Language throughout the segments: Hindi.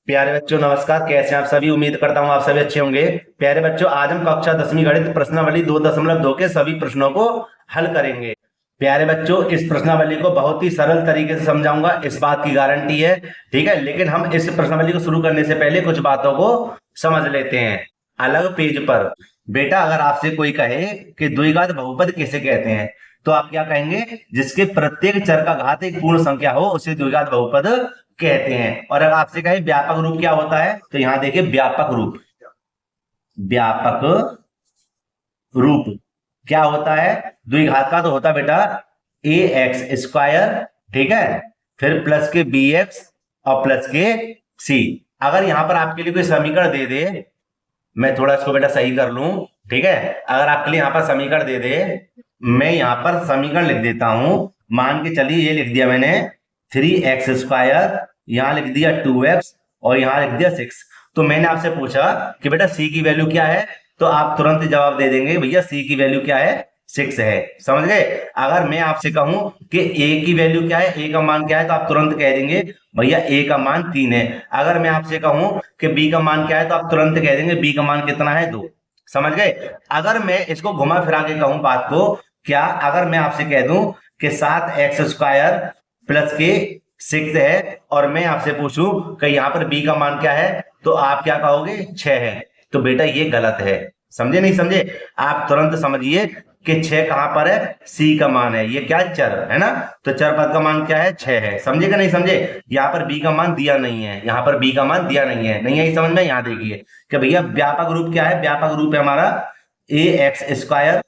प्यारे बच्चों नमस्कार। कैसे हैं आप सभी? उम्मीद करता हूं आप सभी अच्छे होंगे। प्यारे बच्चों, आज हम कक्षा 10वीं गणित प्रश्नावली 2.2 के सभी प्रश्नों को हल करेंगे। प्यारे बच्चों, इस प्रश्नावली को बहुत ही सरल तरीके से समझाऊंगा, इस बात की गारंटी है। ठीक है, लेकिन हम इस प्रश्नावली को शुरू करने से पहले कुछ बातों को समझ लेते हैं। अलग पेज पर बेटा अगर आपसे कोई कहे कि द्विघात बहुपद किसे कहते हैं, तो आप क्या कहेंगे? जिसके प्रत्येक चर का घात एक पूर्ण संख्या हो उसे द्विघात बहुपद कहते हैं। और अगर आपसे कहे व्यापक रूप क्या होता है, तो यहां देखिए व्यापक रूप, व्यापक रूप क्या होता है? द्विघात का तो होता है बेटा ए एक्स स्क्वायर, ठीक है, फिर प्लस के बी एक्स और प्लस के सी। अगर यहां पर आपके लिए कोई समीकरण दे दे, मैं थोड़ा इसको बेटा सही कर लूं, ठीक है। अगर आपके लिए यहां पर समीकरण दे दे, मैं यहां पर समीकरण लिख देता हूं। मान के चलिए ये लिख दिया मैंने 3x², यहां लिख दिया 2x और यहां लिख दिया 6। तो मैंने आपसे पूछा कि बेटा c की वैल्यू क्या है, तो आप तुरंत जवाब दे देंगे भैया c की वैल्यू क्या है, 6 है। समझ गए? अगर मैं आपसे कहूं कि a की वैल्यू क्या है, a का मान क्या है, तो आप तुरंत कह देंगे भैया a का मान 3 है। अगर मैं आपसे कहूं कि b का मान क्या है, तो आप तुरंत कह देंगे b का मान कितना है, 2। समझ गए? अगर मैं इसको घुमा फिरा के कहूं बात को, क्या अगर मैं आपसे कह दूं कि 7x² प्लस के 6 है और मैं आपसे पूछूं कि यहां पर b का मान क्या है, तो आप क्या कहोगे? 6 है। तो बेटा ये गलत है। समझे नहीं समझे? आप तुरंत समझिए कि 6 कहां पर है, c का मान है। ये क्या चर है ना, तो चर पद का मान क्या है, 6 है। समझे का नहीं समझे? यहाँ पर b का मान दिया नहीं है, यहाँ पर b का मान दिया नहीं है। नहीं आई समझ में? यहाँ देखिए कि भैया व्यापक रूप क्या है, व्यापक रूप है हमारा ax²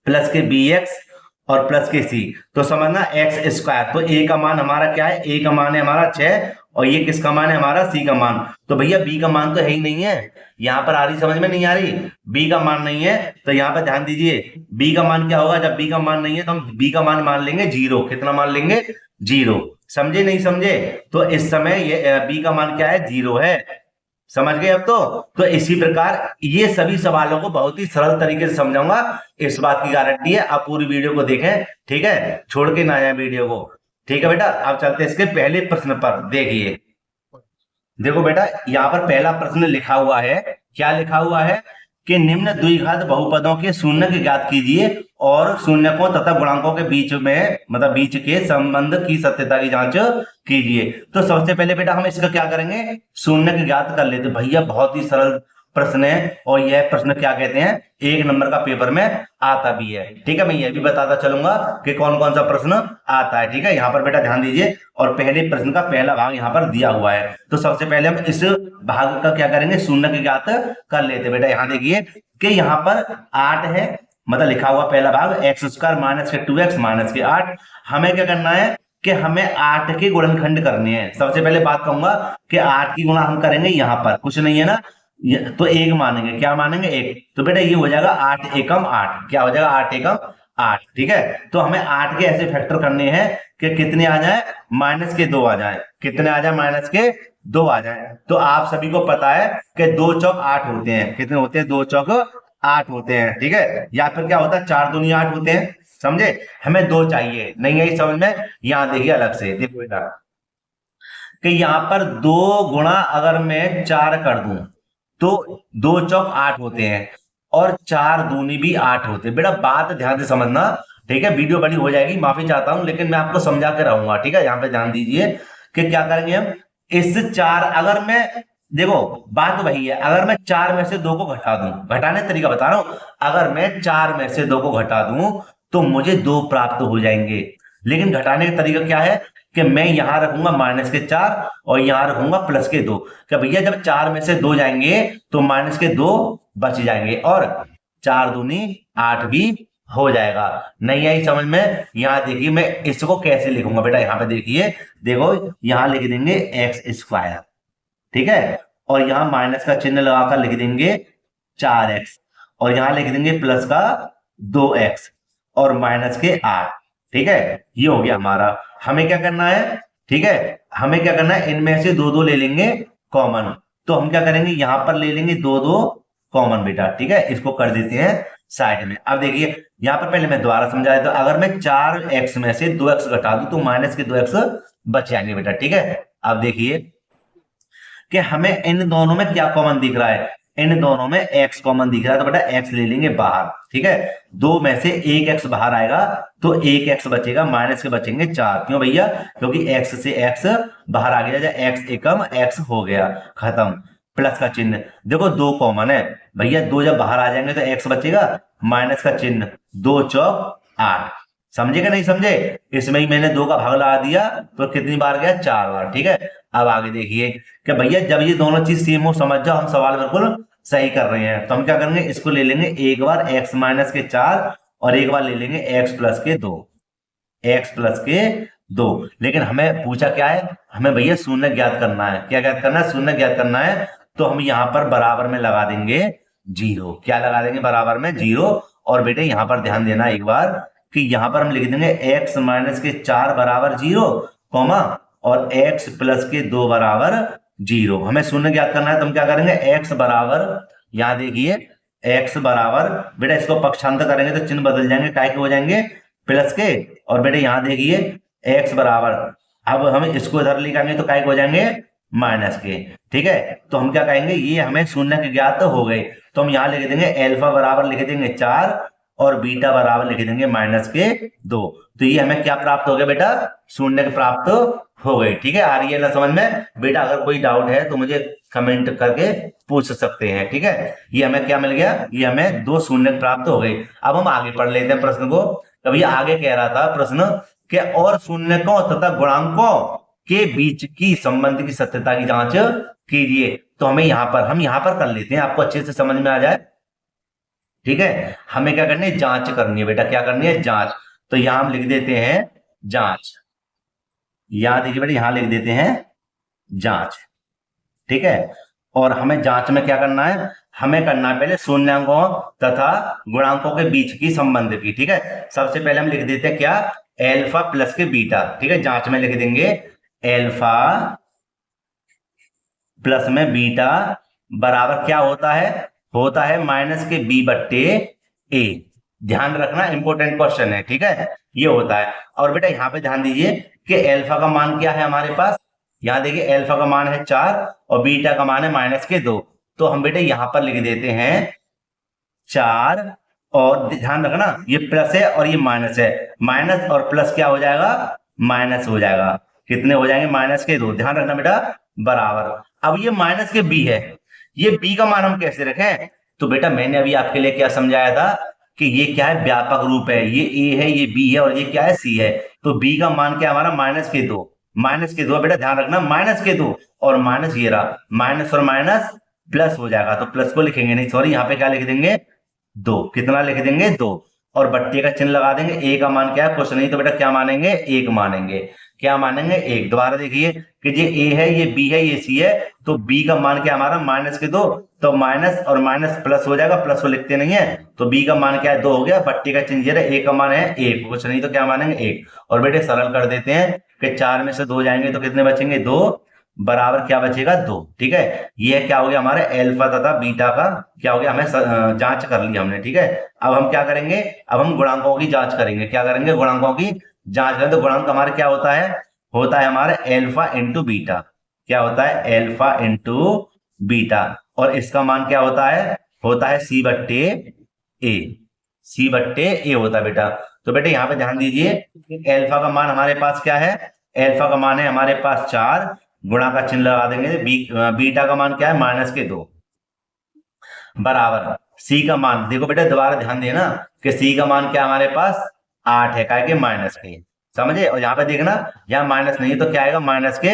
प्लस के बी एक्स और प्लस के सी। तो समझना x², तो a का मान हमारा क्या है, a का मान है हमारा 6 और ये किसका मान है, हमारा c का मान। तो भैया b का मान तो है ही नहीं है। यहाँ पर आ रही समझ में? नहीं आ रही? b का मान नहीं है, तो यहाँ पर ध्यान दीजिए b का मान क्या होगा। जब b का मान नहीं है तो हम b का मान मान लेंगे 0। कितना मान लेंगे? 0। समझे नहीं समझे? तो इस समय ये b का मान क्या है, 0 है। समझ गए अब? तो इसी प्रकार ये सभी सवालों को बहुत ही सरल तरीके से समझाऊंगा, इस बात की गारंटी है। आप पूरी वीडियो को देखें, ठीक है, छोड़ के ना जाए वीडियो को। ठीक है बेटा, अब चलते हैं इसके पहले प्रश्न पर। देखिए, देखो बेटा यहाँ पर पहला प्रश्न लिखा हुआ है, क्या लिखा हुआ है कि निम्न द्विघात बहुपदों के शून्य के ज्ञात कीजिए और शून्यकों तथा गुणांकों के बीच में, मतलब बीच के संबंध की सत्यता की जांच कीजिए। तो सबसे पहले बेटा हम इसका क्या करेंगे, शून्य के ज्ञात कर लेते। भैया बहुत ही सरल प्रश्न है और यह प्रश्न क्या कहते हैं, 1 नंबर का पेपर में आता भी है। ठीक है, मैं यह भी बताता चलूंगा कि कौन कौन सा प्रश्न आता है। ठीक है, यहाँ पर बेटा ध्यान दीजिए और पहले प्रश्न का पहला भाग यहाँ पर दिया हुआ है। तो सबसे पहले हम इस भाग का क्या करेंगे, शून्य के ज्ञात कर लेते। बेटा यहाँ देखिए कि यहाँ पर 8 है, मतलब लिखा हुआ पहला भाग x² माइनस के 2x माइनस के 8। हमें क्या करना है कि हमें 8 के गुणनखंड करने हैं। सबसे पहले बात कहूंगा कि 8 की गुणा हम करेंगे, यहाँ पर कुछ नहीं है ना, तो 1 मानेंगे। क्या मानेंगे? 1। तो बेटा ये हो जाएगा 8 एकम 8। क्या हो जाएगा? 8 एकम 8। ठीक है, तो हमें 8 के ऐसे फैक्टर करने हैं कि कितने आ जाए, माइनस के 2 आ जाए। कितने आ जाए? माइनस के 2 आ जाए। तो आप सभी को पता है कि 2 चौक 8 होते हैं। कितने होते हैं? 2 चौक 8 होते हैं। ठीक है, या फिर क्या होता है, 4 दूनी 8 होते हैं। समझे? हमें 2 चाहिए। नहीं आई समझ में? यहां देखिए अलग से, देखो बेटा कि यहां पर 2 गुणा अगर मैं 4 कर दूं तो 2 चौक 8 होते हैं और 4 दूनी भी 8 होते हैं। बेटा बात ध्यान से समझना, ठीक है, वीडियो बड़ी हो जाएगी, माफी चाहता हूं, लेकिन मैं आपको समझा के रहूंगा। ठीक है, यहाँ पे ध्यान दीजिए कि क्या करेंगे हम, इस 4, अगर मैं, देखो बात वही है, अगर मैं 4 में से 2 को घटा दूं, घटाने का तरीका बता रहा हूं, अगर मैं 4 में से 2 को घटा दूं तो मुझे 2 प्राप्त हो जाएंगे। लेकिन घटाने का तरीका क्या है कि मैं यहां रखूंगा माइनस के 4 और यहां रखूंगा प्लस के 2। क्या भैया जब 4 में से 2 जाएंगे तो माइनस के 2 बच जाएंगे और 4 दूनी 8 भी हो जाएगा। नहीं आई समझ में? यहां देखिए मैं इसको कैसे लिखूंगा बेटा, यहां पे देखिए, देखो यहां लिख देंगे x², ठीक है, और यहां माइनस का चिन्ह लगाकर लिख देंगे 4x और यहां लिख देंगे प्लस का 2x और माइनस के 8। ठीक है, ये हो गया हमारा। हमें क्या करना है, ठीक है, हमें क्या करना है, इनमें से 2 ले लेंगे कॉमन। तो हम क्या करेंगे, यहां पर ले लेंगे 2 कॉमन बेटा। ठीक है, इसको कर देते हैं साइड में। अब देखिए यहां पर पहले मैं दोबारा समझा देता हूं, अगर मैं 4x में से 2x घटा दूं तो माइनस के 2x बच जाएंगे बेटा। ठीक है, अब देखिए कि हमें इन दोनों में क्या कॉमन दिख रहा है, इन दोनों में x कॉमन दिख रहा है, तो बेटा x ले लेंगे बाहर, ठीक है। दो में से एक x बाहर आएगा तो एक x बचेगा, माइनस के बचेंगे 4। क्यों भैया, क्योंकि x से x बाहर आ गया, जब x एकम x हो गया, खत्म। प्लस का चिन्ह देखो, दो कॉमन है भैया, दो जब बाहर आ जाएंगे तो x बचेगा, माइनस का चिन्ह, 2 चौक 8। समझे कि नहीं समझे, इसमें ही मैंने 2 का भाग लगा दिया तो कितनी बार गया, 4 बार, ठीक है। अब आगे देखिए कि भैया जब ये दोनों चीज सेम हो, समझ जाओ हम सवाल बिल्कुल सही कर रहे हैं, तो हम क्या करेंगे, इसको ले लेंगे एक बार x माइनस के 4 और एक बार ले लेंगे x प्लस के 2, x प्लस के 2। लेकिन हमें पूछा क्या है, हमें भैया शून्य ज्ञात करना है। क्या ज्ञात करना है, शून्य ज्ञात करना है। तो हम यहाँ पर बराबर में लगा देंगे 0। क्या लगा देंगे, बराबर में 0। और बेटे यहाँ पर ध्यान देना एक बार कि यहाँ पर हम लिख देंगे x माइनस के 4 बराबर 0, कॉमा, और x प्लस के 2 बराबर 0। हमें शून्य ज्ञात करना है, तो हम क्या करेंगे, x बराबर, यहाँ देखिए x बराबर, बेटा इसको पक्षांतर करेंगे तो चिन्ह बदल जाएंगे, काय के हो जाएंगे, प्लस के। और बेटे यहाँ देखिए x बराबर, अब हम इसको इधर लेकर आएंगे तो काय के हो जाएंगे, माइनस के, ठीक है। तो हम क्या कहेंगे, ये हमें शून्य के ज्ञात हो गए, तो हम यहाँ लिख देंगे अल्फा बराबर लिख देंगे 4 और बीटा बराबर लिख देंगे माइनस के 2। तो ये हमें क्या प्राप्त हो गया बेटा, शून्य प्राप्त हो गए, ठीक है। आ रही है ना समझ में बेटा, अगर कोई डाउट है तो मुझे कमेंट करके पूछ सकते हैं, ठीक है। ये हमें क्या मिल गया, ये हमें 2 शून्य प्राप्त हो गए। अब हम आगे पढ़ लेते हैं प्रश्न को। कभी आगे कह रहा था प्रश्न कि और शून्यकों तथा गुणांकों के बीच की संबंध की सत्यता की जांच कीजिए। तो हम यहाँ पर कर लेते हैं, आपको अच्छे से समझ में आ जाए, ठीक है। हमें क्या करनी है, जांच करनी है बेटा, क्या करनी है, जांच। तो यहां हम लिख देते हैं जांच, यहां देखिए बेटा, यहां लिख देते हैं जांच, ठीक है। और हमें जांच में क्या करना है, हमें करना है पहले शून्यांकों तथा गुणांकों के बीच की संबंध की, ठीक है। सबसे पहले हम लिख देते हैं क्या, एल्फा प्लस के बीटा, ठीक है। जांच में लिख देंगे एल्फा प्लस में बीटा बराबर क्या होता है माइनस के बी बट्टे ए। ध्यान रखना, इंपॉर्टेंट क्वेश्चन है, ठीक है, ये होता है। और बेटा यहाँ पे ध्यान दीजिए कि एल्फा का मान क्या है हमारे पास, यहाँ देखिए एल्फा का मान है 4 और बीटा का मान है माइनस के 2। तो हम बेटे यहाँ पर लिख देते हैं 4, और ध्यान रखना ये प्लस है और ये माइनस है, माइनस और प्लस क्या हो जाएगा, माइनस हो जाएगा, कितने हो जाएंगे, माइनस के 2। ध्यान रखना बेटा, बराबर। अब ये माइनस के बी है, ये बी का मान हम कैसे रखें, तो बेटा मैंने अभी आपके लिए क्या समझाया था कि ये क्या है, व्यापक रूप है, ये ए है, ये बी है और ये क्या है, सी है। तो बी का मान क्या हमारा, माइनस के 2, माइनस के 2 बेटा, ध्यान रखना माइनस के 2 और माइनस ये रहा, माइनस और माइनस प्लस हो जाएगा, तो प्लस को लिखेंगे नहीं, सॉरी, यहाँ पे क्या लिख देंगे 2, कितना लिख देंगे 2, और बट्टे का चिन्ह लगा देंगे। ए का मान क्या है, कुछ नहीं, तो बेटा क्या मानेंगे, 1 मानेंगे, क्या मानेंगे 1। दोबारा देखिए कि ये ए है, ये बी है, ये सी है, तो बी का मान क्या हमारा, माइनस के 2, तो माइनस और माइनस प्लस हो जाएगा, प्लस को लिखते नहीं है, तो बी का मान क्या है, 2 हो गया, बट्टे का चिन्ह ये रहा, ए का मान है 1, कुछ नहीं, तो क्या मानेंगे 1। और बेटे सरल कर देते हैं कि 4 में से 2 जाएंगे तो कितने बचेंगे, 2 बराबर क्या बचेगा, 2, ठीक है। ये क्या हो गया हमारे एल्फा तथा बीटा का क्या हो गया, हमें जांच कर ली हमने, ठीक है। अब हम क्या करेंगे, अब हम गुणांकों की जांच करेंगे, क्या करेंगे, गुणांकों की जांच करें। तो गुणांक हमारे क्या होता है हमारे एल्फा इंटू बीटा, क्या होता है, एल्फा इंटू बीटा, और इसका मान क्या होता है सी बट्टे ए, सी बट्टे ए होता है बेटा। तो बेटे यहाँ पे ध्यान दीजिए, एल्फा का मान हमारे पास क्या है, एल्फा का मान है हमारे पास 4, गुणा का चिन्ह लगा देंगे, बीटा का मान क्या है, माइनस के 2 बराबर सी का मान, देखो बेटा दोबारा ध्यान देना कि सी का मान क्या हमारे पास 8 है, क्या के माइनस के, समझे। और यहाँ पे देखना, यहाँ माइनस नहीं तो क्या आएगा, माइनस के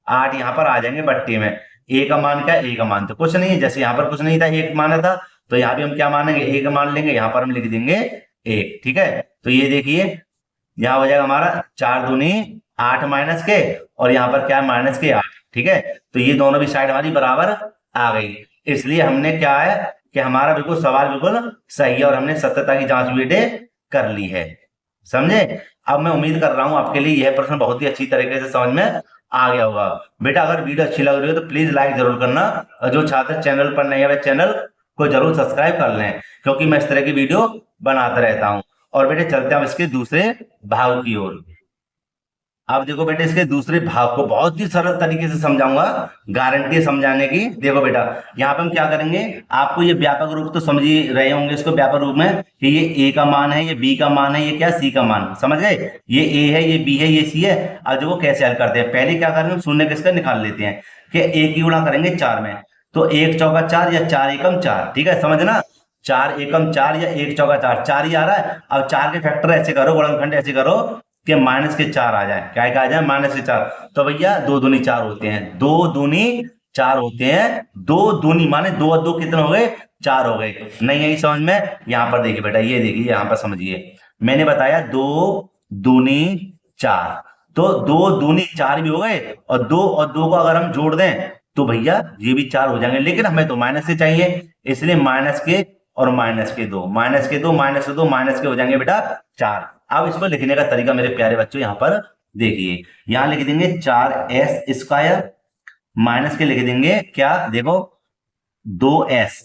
8 यहाँ पर आ जाएंगे बट्टे में। ए का मान क्या है, ए का मान तो कुछ नहीं है, जैसे यहाँ पर कुछ नहीं था, एक माना था, तो यहाँ भी हम क्या मानेंगे, ए का मान लेंगे, यहाँ पर हम लिख देंगे 1, ठीक है। तो ये देखिए यहाँ हो जाएगा हमारा 4 दूनी 8 माइनस के, और यहाँ पर क्या है, माइनस के 8, ठीक है। तो ये दोनों भी साइड हमारी बराबर आ गई, इसलिए हमने क्या है कि हमारा बिल्कुल सवाल बिल्कुल सही है और हमने सत्यता की जांच बेटे कर ली है, समझे। अब मैं उम्मीद कर रहा हूं आपके लिए यह प्रश्न बहुत ही अच्छी तरीके से समझ में आ गया होगा। बेटा अगर वीडियो अच्छी लग रही हो तो प्लीज लाइक जरूर करना, और जो छात्र चैनल पर नए हैं चैनल को जरूर सब्सक्राइब कर लें, क्योंकि मैं इस तरह की वीडियो बनाता रहता हूं। और बेटे चलते हैं इसके दूसरे भाग की ओर। अब देखो बेटा इसके दूसरे भाग को बहुत ही सरल तरीके से समझाऊंगा, गारंटी है समझाने की। देखो बेटा यहाँ पे हम क्या करेंगे, आपको ये व्यापक रूप तो समझ ही रहे होंगे इसको व्यापक रूप में, कि ये ए का मान है, ये बी का मान है, ये क्या सी का मान, समझ गए, ये ए है, ये बी है, ये सी है। अब देखो कैसे हल करते हैं, पहले क्या करेंगे, शून्य किसका निकाल लेते हैं, कि एक की गुणा करेंगे 4 में, तो 1 चौका 4 या 4 एकम 4, ठीक है समझना, 4 एकम 4 या 1 चौका 4, 4 ही आ रहा है। अब 4 के फैक्टर ऐसे करो, गुणनखंड ऐसे करो कि माइनस के 4 आ जाए, क्या आ जाए, माइनस के 4। तो भैया 2 दूनी 4 होते हैं, 2 दूनी 4 होते हैं, 2 दूनी माने 2 और 2 कितने हो गए, 4 हो गए। नहीं है समझ में, यहाँ पर देखिए बेटा, ये देखिए यहाँ पर समझिए, मैंने बताया 2 दूनी 4, तो 2 दूनी 4 भी हो गए, और 2 और 2 को अगर हम जोड़ दें तो भैया ये भी 4 हो जाएंगे, लेकिन हमें तो माइनस से चाहिए, इसलिए माइनस के और माइनस के 2, माइनस के 2, माइनस के 2, माइनस के हो जाएंगे बेटा 4। अब इसको लिखने का तरीका मेरे प्यारे बच्चों यहाँ पर देखिए, यहाँ लिख देंगे 4s², माइनस के लिख देंगे क्या, देखो 2s,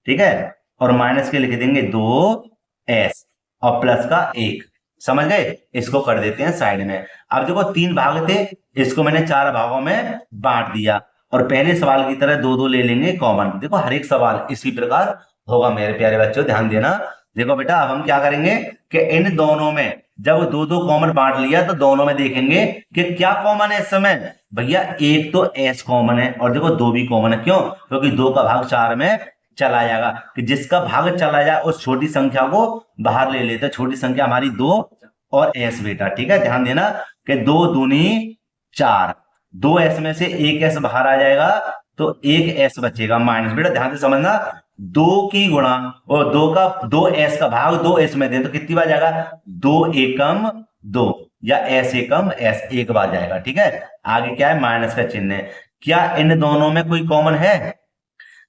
ठीक है, और माइनस के लिख देंगे 2s, और प्लस का 1, समझ गए, इसको कर देते हैं साइड में। अब देखो 3 भाग थे, इसको मैंने 4 भागों में बांट दिया, और पहले सवाल की तरह 2 2 ले लेंगे कॉमन। देखो हर एक सवाल इसी प्रकार होगा मेरे प्यारे बच्चों, ध्यान देना। देखो बेटा अब हम क्या करेंगे कि इन दोनों में जब 2 2 कॉमन बांट लिया, तो दोनों में देखेंगे कि क्या कॉमन है इस समय, भैया एक तो s कॉमन है, और देखो 2 भी कॉमन है, क्यों, क्योंकि 2 का भाग 4 में चला जाएगा, कि जिसका भाग चला जाए उस छोटी संख्या को बाहर ले लेते, छोटी संख्या हमारी 2 और s बेटा, ठीक है, ध्यान देना कि 2 दूनी 4, 2s में से 1s बाहर आ जाएगा, तो 1s बचेगा माइनस, बेटा ध्यान से समझना, 2 की गुणा और 2s का भाग 2s में दे तो कितनी बार जाएगा, 2 एकम 2, या s एकम s, एक बार जाएगा, ठीक है। आगे क्या है, माइनस का चिन्ह है। क्या इन दोनों में कोई कॉमन है,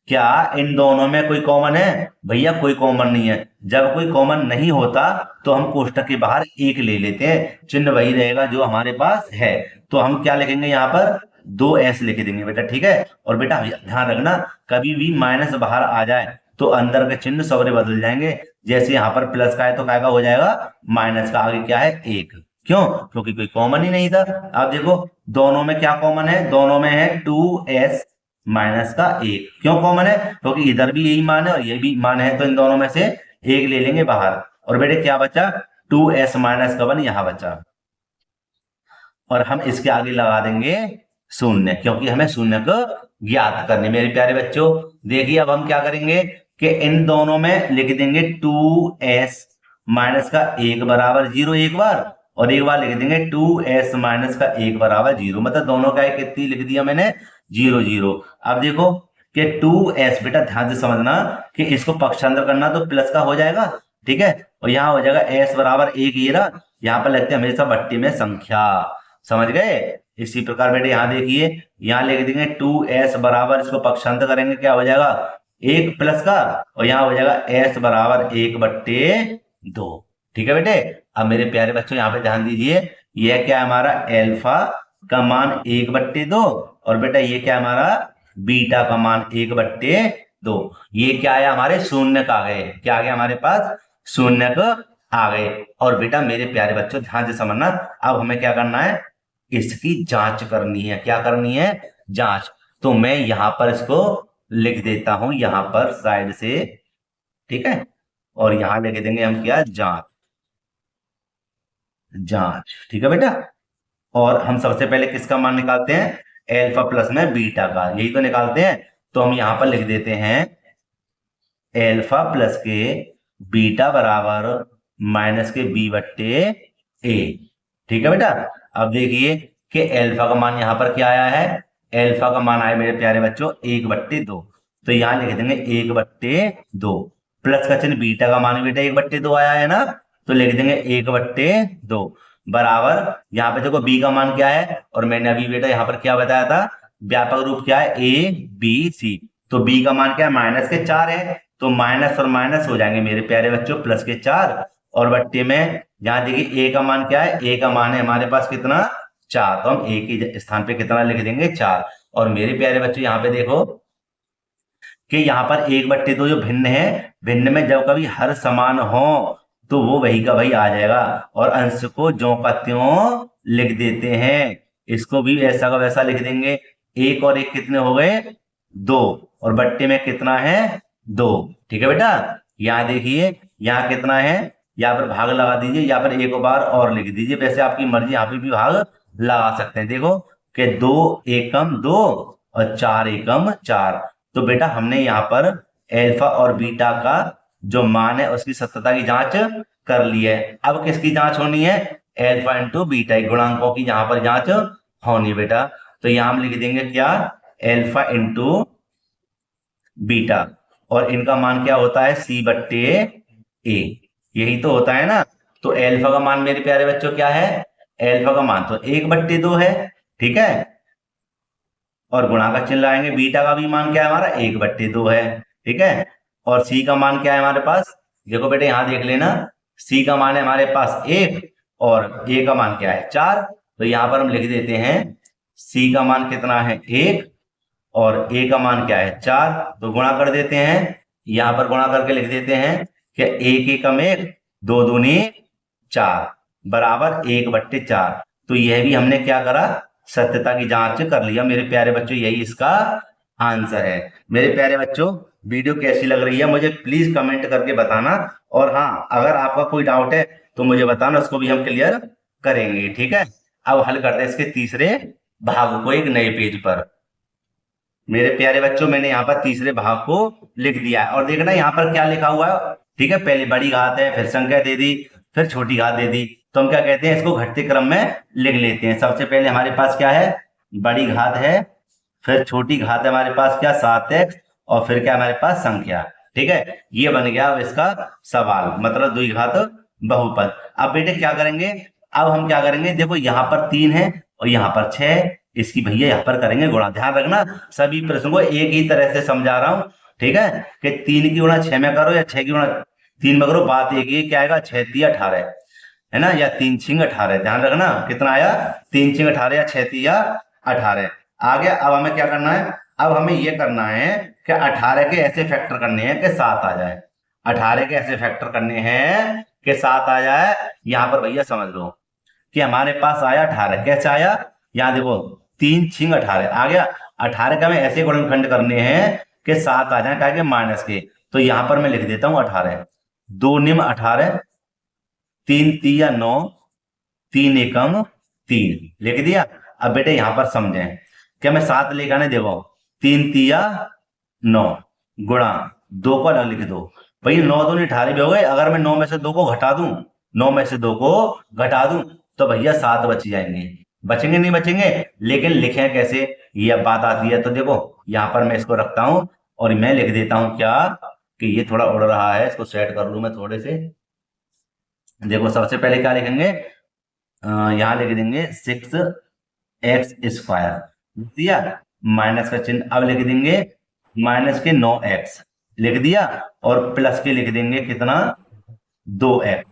क्या इन दोनों में कोई कॉमन है, भैया कोई कॉमन नहीं है। जब कोई कॉमन नहीं होता तो हम कोष्टक के बाहर 1 ले लेते हैं, चिन्ह वही रहेगा जो हमारे पास है, तो हम क्या लिखेंगे यहाँ पर 2s लिख देंगे बेटा, ठीक है। और बेटा ध्यान रखना, कभी भी माइनस बाहर आ जाए तो अंदर के चिन्ह सवरे बदल जाएंगे, जैसे यहाँ पर प्लस का है तो क्या का हो जाएगा, माइनस का, आगे क्या है 1, क्यों, क्योंकि कोई कॉमन ही नहीं था। अब देखो दोनों में क्या कॉमन है, दोनों में है 2s माइनस का 1, क्यों कॉमन है, क्योंकि इधर भी यही मान है और ये भी मान है, तो इन दोनों में से 1 ले लेंगे बाहर, और बेटे क्या बचा, 2s माइनस का 1 यहां बचा, और हम इसके आगे लगा देंगे शून्य, क्योंकि हमें शून्य को ज्ञात करने। मेरे प्यारे बच्चों देखिए अब हम क्या करेंगे कि इन दोनों में लिख देंगे 2s माइनस का 1 बराबर 0 एक बार, और एक बार लिख देंगे 2s माइनस का 1 बराबर 0, मतलब दोनों का कितनी लिख दिया मैंने, 0 0। अब देखो कि 2s, बेटा ध्यान से समझना कि इसको पक्षांतर करना तो प्लस का हो जाएगा, ठीक है, और यहाँ हो जाएगा s बराबर 1, ये रहा, यहाँ पर लगते हैं हमेशा बट्टी में संख्या, समझ गए। इसी प्रकार बेटे यहाँ देखिए, यहाँ लिख देंगे 2s बराबर, इसको पक्षांतर करेंगे क्या हो जाएगा, 1 प्लस का, और यहाँ हो जाएगा s बराबर 1/2, ठीक है बेटे। अब मेरे प्यारे बच्चों यहाँ पे ध्यान दीजिए, यह क्या है हमारा एल्फा का मान 1/2, और बेटा ये क्या है हमारा बीटा का मान 1/2, ये क्या है हमारे शून्य का आ गए, क्या आ गया हमारे पास, शून्य का आ गए। और बेटा मेरे प्यारे बच्चों ध्यान से समझना, अब हमें क्या करना है, इसकी जांच करनी है, क्या करनी है, जांच। तो मैं यहां पर इसको लिख देता हूं यहां पर साइड से, ठीक है, और यहां लिख देंगे हम क्या, जांच, जांच, ठीक है बेटा। और हम सबसे पहले किसका मान निकालते हैं, एल्फा प्लस में बीटा का, यही तो निकालते हैं। तो हम यहां पर लिख देते हैं एल्फा प्लस के बीटा बराबर माइनस के b/a, ठीक है बेटा। अब देखिए कि एल्फा का मान यहां पर क्या आया है, एल्फा का मान आया मेरे प्यारे बच्चों 1/2, तो यहां लिख देंगे 1/2, प्लस का चिन्ह बीटा का मान बेटा 1/2 आया है ना, तो लिख देंगे 1/2 बराबर, यहाँ पे देखो b का मान क्या है, और मैंने अभी बेटा यहाँ पर क्या बताया था, व्यापक रूप क्या है, a b c, तो b का मान क्या है, माइनस के 4 है, तो माइनस और माइनस हो जाएंगे मेरे प्यारे बच्चों प्लस के 4, और बट्टे में यहाँ देखिए a का मान क्या है, a का मान है हमारे पास कितना 4, तो हम a के स्थान पे कितना लिख देंगे 4। और मेरे प्यारे बच्चों यहाँ पे देखो कि यहाँ पर 1/2 जो भिन्न है, भिन्न में जब कभी हर समान हो तो वो वही का वही आ जाएगा, और अंश को ज्यों का त्यों लिख देते हैं, इसको भी ऐसा का वैसा लिख देंगे। एक और एक कितने हो गए? 2, और बट्टे में कितना है? 2। ठीक है बेटा, यहाँ देखिए यहाँ कितना है, यहाँ पर भाग लगा दीजिए, यहाँ पर एक बार और लिख दीजिए, वैसे आपकी मर्जी, यहाँ पे भी भाग लगा सकते हैं। देखो कि 2 एकम 2 और 4 एकम 4। तो बेटा हमने यहाँ पर अल्फा और बीटा का जो मान है उसकी सत्यता की जांच कर ली है। अब किसकी जांच होनी है? अल्फा इंटू बीटा, गुणांकों की यहाँ पर जांच होनी बेटा। तो यहाँ हम लिख देंगे क्या? अल्फा इंटू बीटा, और इनका मान क्या होता है? सी बट्टे ए, यही तो होता है ना। तो अल्फा का मान मेरे प्यारे बच्चों क्या है? अल्फा का मान तो 1/2 है, ठीक है, और गुणा का चिन्ह लाएंगे। बीटा का भी मान क्या है हमारा? 1/2 है, ठीक है। और सी का मान क्या है हमारे पास? देखो बेटे यहां देख लेना, सी का मान है हमारे पास 1 और ए का मान क्या है? 4। तो यहां पर हम लिख देते हैं सी का मान कितना है? 1 और ए का मान क्या है? 4। तो गुणा कर देते हैं, यहां पर गुणा करके लिख देते हैं कि 1 एकम 1, 2 दूनी 4 बराबर 1/4। तो यह भी हमने क्या करा? सत्यता की जांच कर लिया मेरे प्यारे बच्चों, यही इसका आंसर है। मेरे प्यारे बच्चों वीडियो कैसी लग रही है मुझे प्लीज कमेंट करके बताना, और हाँ अगर आपका कोई डाउट है तो मुझे बताना, उसको भी हम क्लियर करेंगे, ठीक है। अब हल करते हैं इसके तीसरे भाग को एक नए पेज पर। मेरे प्यारे बच्चों मैंने यहाँ पर तीसरे भाग को लिख दिया है, और देखना यहाँ पर क्या लिखा हुआ है, ठीक है। पहले बड़ी घात है, फिर संख्या दे दी, फिर छोटी घात दे दी, तो हम क्या कहते हैं? इसको घटते क्रम में लिख लेते हैं। सबसे पहले हमारे पास क्या है? बड़ी घात है, फिर छोटी घात है हमारे पास क्या? 7x, और फिर क्या हमारे पास? संख्या, ठीक है। ये बन गया अब इसका सवाल, मतलब द्विघात बहुपद। अब बेटे क्या करेंगे? अब हम क्या करेंगे? देखो यहाँ पर 3 है और यहाँ पर 6 है, इसकी भैया यहाँ पर करेंगे गुणा। ध्यान रखना सभी प्रश्नों को एक ही तरह से समझा रहा हूं, ठीक है, कि 3 की गुणा 6 में करो या 6 की गुणा 3 में करो, बात एक ही क्या आएगा? 6 3 18 है ना, या 3 6 18। ध्यान रखना कितना आया? 3 6 18 या 6 3 18 आ गया। अब हमें क्या करना है? अब हमें ये करना है कि 18 के ऐसे फैक्टर करने हैं कि 7 आ जाए। 18 के ऐसे फैक्टर करने हैं कि 7 आ जाए। यहां पर भैया समझ लो कि हमारे पास आया 18, कैसे आया? यहाँ देखो 3 6 18 आ गया। 18 का हमें ऐसे गुणनखंड करने हैं कि 7 आ जाए, क्या के? माइनस के। तो यहां पर मैं लिख देता हूं 18, 2 निम 18, 3 3 9, 3 एकम 3 लिख दिया। अब बेटे यहां पर समझें, क्या मैं 7 लेकर आने? देखो 3 3 9 गुणा 2 को अलग लिख दो भैया, 9 दूनी 18 भी हो गए। अगर मैं 9 में से 2 को घटा दूं, 9 में से 2 को घटा दूं तो भैया 7 बच जाएंगे। बचेंगे नहीं बचेंगे, लेकिन लिखें कैसे ये अब बात आती है। तो देखो यहां पर मैं इसको रखता हूं और मैं लिख देता हूं क्या, कि ये थोड़ा उड़ रहा है, इसको सेट कर लूं मैं थोड़े से। देखो सबसे पहले क्या लिखेंगे? यहां लिख देंगे 6x² दिया, माइनस का चिन्ह। अब लिख देंगे माइनस के 9x लिख दिया, और प्लस के लिख देंगे कितना? 2x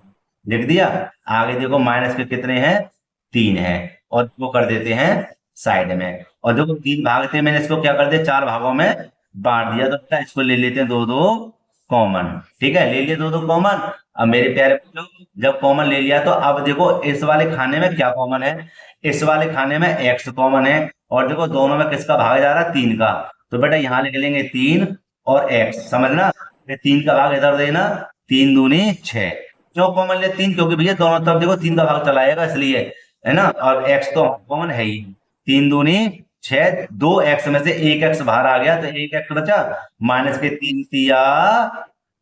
लिख दिया। आगे देखो माइनस के कितने हैं? 3 है, और वो कर देते हैं साइड में। और देखो 3 भाग थे, मैंने इसको क्या कर दिया? 4 भागों में बांट दिया। तो इसको ले लेते हैं 2 2 कॉमन, ठीक है, ले लिए 2 2 कॉमन। अब मेरे प्यारे बच्चों जब कॉमन ले लिया तो अब देखो इस वाले खाने में क्या कॉमन है? इस वाले खाने में x कॉमन है, और देखो दोनों में किसका भाग जा रहा है? 3 का। तो बेटा यहाँ लिख लेंगे 3 और x, समझना 3 का भाग इधर देना, 3 दूनी 6। क्यों कॉमन ले 3? क्योंकि भैया दोनों तरफ देखो 3 का भाग चलाएगा इसलिए, है ना, और x तो कॉमन है ही। 3 दूनी 6, 2x में से 1x बाहर आ गया तो 1x बचा, माइनस के 3 तिया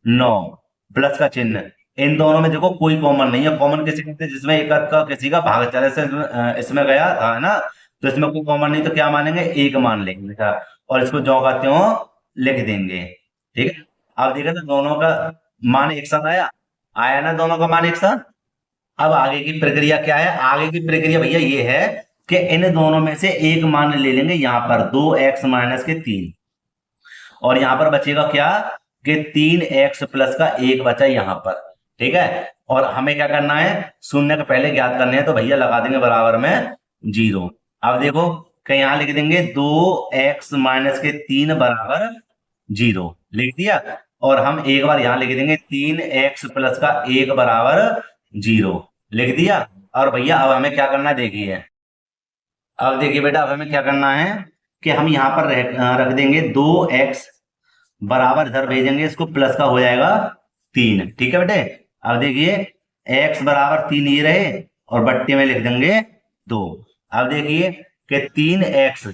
9, प्लस का चिन्ह। इन दोनों में देखो कोई कॉमन नहीं है। कॉमन किसी कहते हैं? जिसमें एक का किसी का भाग चले से इसमें गया था, है ना, तो इसमें कोई कॉमन नहीं, तो क्या मानेंगे? एक मान लेंगे बेटा, और इसको जो का त्यों लिख देंगे, ठीक है। अब देखा तो दोनों का मान एक साथ आया, आया ना दोनों का मान एक साथ। अब आगे की प्रक्रिया क्या है? आगे की प्रक्रिया भैया ये है कि इन दोनों में से एक मान ले लेंगे, यहां पर 2x माइनस के 3, और यहां पर बचेगा क्या? कि 3x प्लस का 1 बचा यहां पर, ठीक है। और हमें क्या करना है? शून्य के पहले ज्ञात करने हैं, तो भैया लगा देंगे बराबर में 0। अब देखो कि यहां लिख देंगे 2x माइनस के 3 बराबर 0 लिख दिया, और हम एक बार यहां लिख देंगे 3x प्लस का 1 बराबर 0 लिख दिया। और भैया अब हमें क्या करना है देखिए, अब देखिए बेटा अब हमें क्या करना है कि हम यहाँ पर रख देंगे 2x बराबर, इधर भेजेंगे इसको, प्लस का हो जाएगा 3। ठीक है बेटे। अब देखिए x बराबर 3 ये रहे और बट्टे में लिख देंगे 2। अब देखिए कि 3x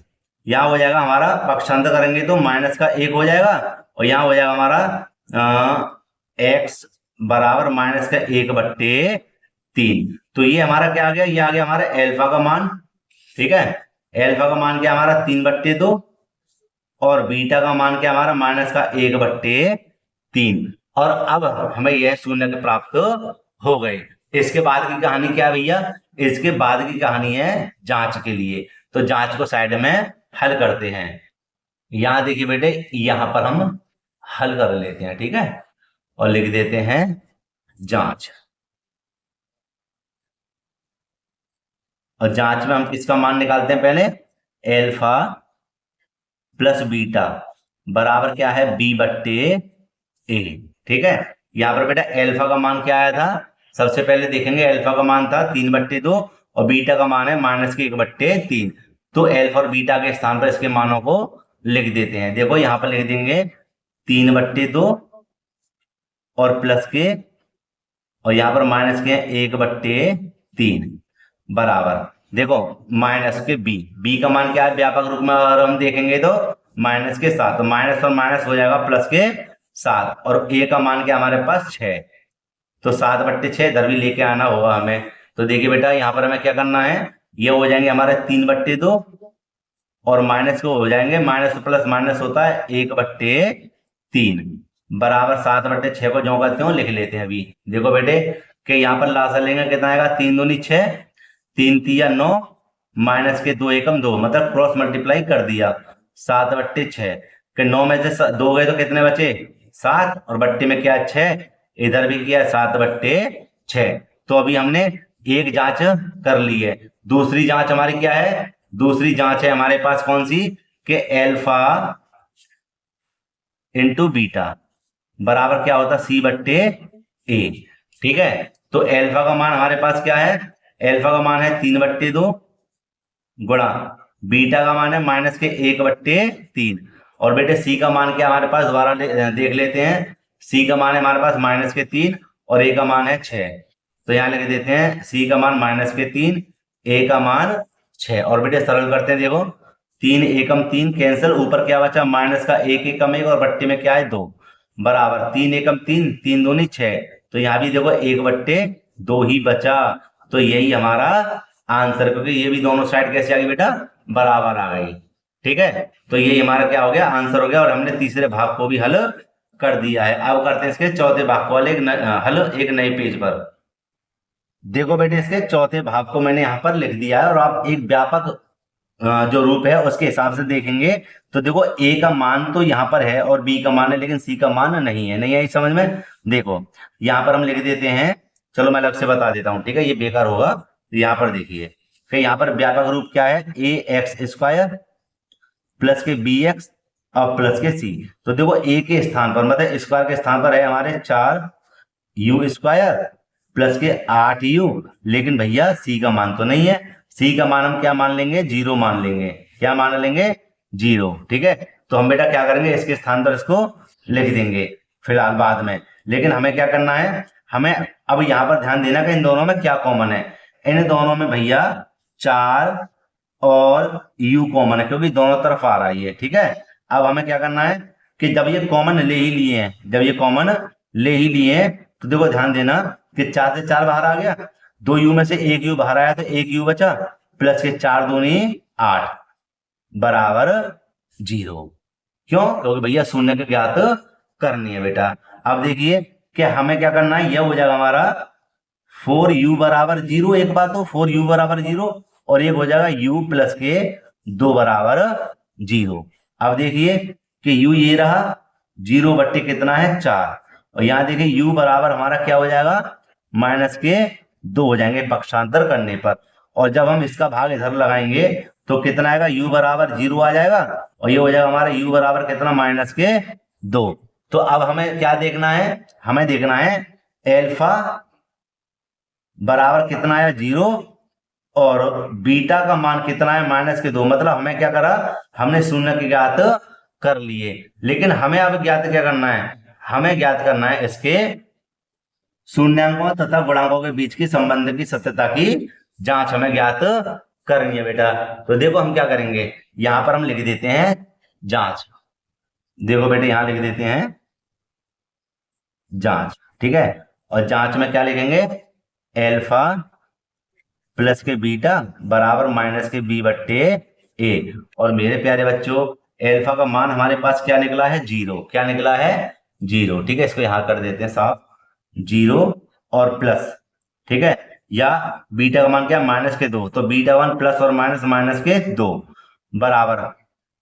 यहाँ हो जाएगा हमारा, पक्षांतर करेंगे तो माइनस का 1 हो जाएगा, और यहाँ हो जाएगा हमारा x बराबर माइनस का 1/3। तो ये हमारा क्या आ गया, ये आ गया हमारा एल्फा का मान। ठीक है, एल्फा का मान क्या हमारा 3/2, और बीटा का मान क्या हमारा माइनस का 1/3। और अब हमें यह शून्य के प्राप्त हो गए। इसके बाद की कहानी क्या है भैया, इसके बाद की कहानी है जांच के लिए। तो जांच को साइड में हल करते हैं। यहां देखिए बेटे, यहां पर हम हल कर लेते हैं। ठीक है, और लिख देते हैं जांच। और जांच में हम किसका मान निकालते हैं, पहले एल्फा प्लस बीटा बराबर क्या है b/a। ठीक है, यहां पर बेटा एल्फा का मान क्या आया था, सबसे पहले देखेंगे एल्फा का मान था 3/2 और बीटा का मान है माइनस के 1/3। तो एल्फा और बीटा के स्थान पर इसके मानों को लिख देते हैं। देखो यहां पर लिख देंगे 3/2 और प्लस के, और यहां पर माइनस के 1/3 बराबर, देखो माइनस के बी का मान क्या है व्यापक रूप में अगर हम देखेंगे तो माइनस के 7, तो माइनस और माइनस हो जाएगा प्लस के 7, और ए का मान क्या हमारे पास 6, तो 7/6 इधर भी लेके आना होगा हमें। तो देखिए बेटा यहाँ पर हमें क्या करना है, ये हो जाएंगे हमारे 3/2 और माइनस को हो जाएंगे, माइनस प्लस माइनस होता है 1/3 बराबर 7/6 को जो करते हो लिख लेते हैं। अभी देखो बेटे कि यहाँ पर लासा लेंगे कितना आएगा, 3 दूनी 6, 3 तिया 9, माइनस के 2 एकम 2, मतलब क्रॉस मल्टीप्लाई कर दिया 7/6 के 9 में से 2 गए तो कितने बचे 7, और बट्टे में क्या 6, इधर भी किया 7/6। तो अभी हमने एक जांच कर ली है। दूसरी जांच हमारी क्या है, दूसरी जांच है हमारे पास कौन सी, कि एल्फा इंटू बीटा बराबर क्या होता c/a। ठीक है, तो एल्फा का मान हमारे पास क्या है, एल्फा का मान है 3/2 गुणा बीटा का मान है माइनस के 1/3, और बेटे सी का मान क्या हमारे पास दोबारा देख लेते हैं। सी का मान है हमारे पास माइनस के 3 और ए का मान है 6, तो यहाँ लिख देते हैं सी का मान माइनस के 3, ए का मान 6, और बेटे सरल करते हैं। देखो 3 एकम 3 कैंसिल, ऊपर क्या बचा माइनस का 1 एकम 1 और बट्टे में क्या है 2 बराबर 3 एकम 3, 3 दूनी 6, तो यहाँ भी देखो 1/2 ही बचा। तो यही हमारा आंसर, क्योंकि ये भी दोनों साइड कैसे आ गई बेटा बराबर आ गई। ठीक है, तो यही हमारा क्या हो गया आंसर हो गया, और हमने तीसरे भाग को भी हल कर दिया है। अब करते हैं इसके चौथे भाग को हल एक नए पेज पर। देखो बेटे इसके चौथे भाग को मैंने यहाँ पर लिख दिया है, और आप एक व्यापक जो रूप है उसके हिसाब से देखेंगे तो देखो ए का मान तो यहाँ पर है और बी का मान है, लेकिन सी का मान नहीं है। नहीं आई समझ में, देखो यहाँ पर हम लिख देते हैं, चलो मैं अलग से बता देता हूँ। ठीक है, ये बेकार होगा। तो यहाँ पर देखिए कि यहाँ पर व्यापक रूप क्या है, ax² प्लस के bx और प्लस के c। तो देखो a के स्थान पर मतलब स्क्वायर के स्थान पर है हमारे 4u² प्लस के 8u, लेकिन भैया c का मान तो नहीं है। c का मान हम क्या मान लेंगे, 0 मान लेंगे। क्या मान लेंगे, 0। ठीक है, तो हम बेटा क्या करेंगे, इसके स्थान पर इसको लिख देंगे फिलहाल बाद में। लेकिन हमें क्या करना है, हमें अब यहाँ पर ध्यान देना कि इन दोनों में क्या कॉमन है। इन दोनों में भैया 4 और u कॉमन है, क्योंकि दोनों तरफ आ रहा है ये। ठीक है, अब हमें क्या करना है कि जब ये कॉमन ले ही लिए हैं, जब ये कॉमन ले ही लिए हैं, तो देखो ध्यान देना कि 4 से 4 बाहर आ गया, 2u में से 1u बाहर आया तो 1u बचा, प्लस के 4 दूनी 8 बराबर 0। क्यों, क्योंकि भैया शून्य के ज्ञात करनी है बेटा। अब देखिए कि हमें क्या करना है, यह हो जाएगा हमारा 4u बराबर 0, एक बात तो 4u बराबर 0, और एक हो जाएगा u प्लस के 2 बराबर 0। अब देखिए कि u ये रहा 0 बट्टे कितना है 4, और यहाँ देखिए u बराबर हमारा क्या हो जाएगा माइनस के 2 हो जाएंगे पक्षांतर करने पर। और जब हम इसका भाग इधर लगाएंगे तो कितना आएगा, u बराबर 0 आ जाएगा, और ये हो जाएगा हमारा u बराबर कितना माइनस के 2। तो अब हमें क्या देखना है, हमें देखना है एल्फा बराबर कितना आया 0, और बीटा का मान कितना है -2। मतलब हमें क्या करा, हमने शून्य के ज्ञात कर लिए, लेकिन हमें अब ज्ञात क्या करना है, हमें ज्ञात करना है इसके शून्यांकों तथा गुणांकों के बीच की संबंध की सत्यता की जांच हमें ज्ञात करनी है बेटा। तो देखो हम क्या करेंगे, यहां पर हम लिख देते हैं जांच। देखो बेटे यहां लिख देते हैं जांच, ठीक है। और जांच में क्या लिखेंगे, एल्फा प्लस के बीटा बराबर माइनस के बी बट्टे ए। और मेरे प्यारे बच्चों, एल्फा का मान हमारे पास क्या निकला है 0। क्या निकला है 0, ठीक है। इसको यहां कर देते हैं साफ, 0 और प्लस, ठीक है। या बीटा का मान क्या -2, तो बीटा 1 प्लस और -2 बराबर,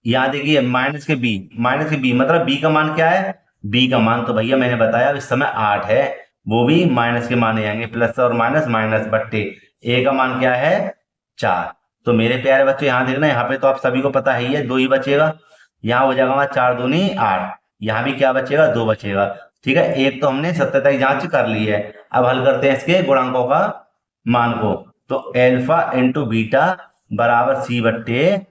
यहां देखिए माइनस के बी मतलब बी का मान क्या है, बी का मान तो भैया मैंने बताया इस समय 8 है, वो भी माइनस के माने आएंगे, प्लस और माइनस माइनस बट्टे ए का मान क्या है 4। तो मेरे प्यारे बच्चों यहाँ देखना, यहाँ पे तो आप सभी को पता ही है 2 ही बचेगा, यहाँ हो जाएगा हमारा 4 दूनी 8, यहाँ भी क्या बचेगा 2 बचेगा, ठीक है। एक तो हमने सत्यता की जांच कर ली है। अब हल करते हैं इसके गुणांकों का मान को। तो एल्फा इंटू बीटा बराबर सी बट्टे